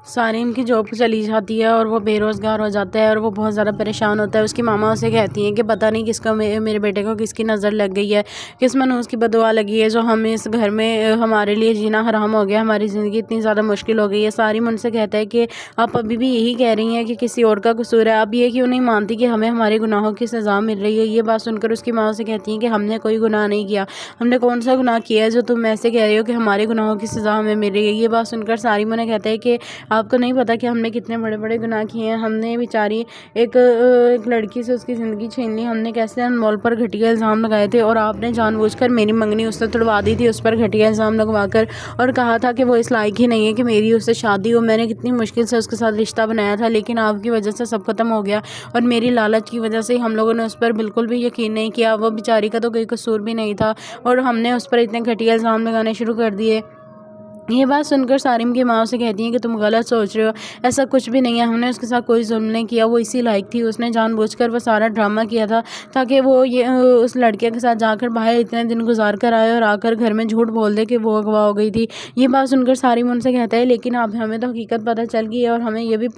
سارم کی جاب چلی جاتی ہے اور وہ بے روزگار ہو جاتا ہے اور وہ بہت زیادہ پریشان ہوتا ہے۔ اس کی ماما اسے کہتی ہیں کہ پتہ نہیں کس کو میرے بیٹے کو کس کی نظر لگ گئی ہے، کس منحوس کی بددعا لگی ہے جو ہم اس گھر میں ہمارے لیے جینا حرام ہو گیا، ہماری زندگی اتنی زیادہ مشکل ہو گئی ہے۔ سارم ان سے کہتا ہے کہ آپ ابھی بھی یہی کہہ رہی ہیں کہ کسی اور کا قصور ہے، آپ یہ کیوں نہیں مانتی کہ ہمیں ہمارے گناہوں کی سزا مل رہی ہے۔ یہ بات سن کر اس کی ماں سے کہتی ہیں کہ ہم نے کوئی گناہ نہیں کیا، ہم نے کون سا گناہ کیا ہے جو تم ایسے کہہ رہی ہو کہ ہمارے گناہوں کی سزا ہمیں مل رہی ہے۔ یہ بات سن کر سارم انہیں کہتا ہے کہ آپ کو نہیں پتا کہ ہم نے کتنے بڑے بڑے گناہ کیے ہیں، ہم نے بیچاری ایک لڑکی سے اس کی زندگی چھین لی، ہم نے کیسے انمول پر گھٹیا الزام لگائے تھے اور آپ نے جان بوجھ کر میری منگنی اس سے تڑوا دی تھی، اس پر گھٹیا الزام لگوا کر، اور کہا تھا کہ وہ اس لائق ہی نہیں ہے کہ میری اس سے شادی ہو۔ میں نے کتنی مشکل سے اس کے ساتھ رشتہ بنایا تھا، لیکن آپ کی وجہ سے سب ختم ہو گیا اور میری لالچ کی وجہ سے ہم لوگوں نے اس پر بالکل بھی یقین نہیں کیا، وہ بیچاری کا تو کوئی قصور بھی نہیں تھا اور ہم نے اس پر اتنے گھٹیا الزام لگانے شروع کر دیے۔ یہ بات سن کر سارم کی ماں سے کہتی ہیں کہ تم غلط سوچ رہے ہو، ایسا کچھ بھی نہیں ہے، ہم نے اس کے ساتھ کوئی ظلم نہیں کیا، وہ اسی لائق تھی، اس نے جان بوجھ کر وہ سارا ڈرامہ کیا تھا تاکہ وہ اس لڑکے کے ساتھ جا کر باہر اتنے دن گزار کر آئے اور آ کر گھر میں جھوٹ بول دے کہ وہ اغوا ہو گئی تھی۔ یہ بات سن کر سارم ان سے کہتا ہے لیکن اب ہمیں تو حقیقت پتہ چل گئی ہے اور ہمیں یہ بھی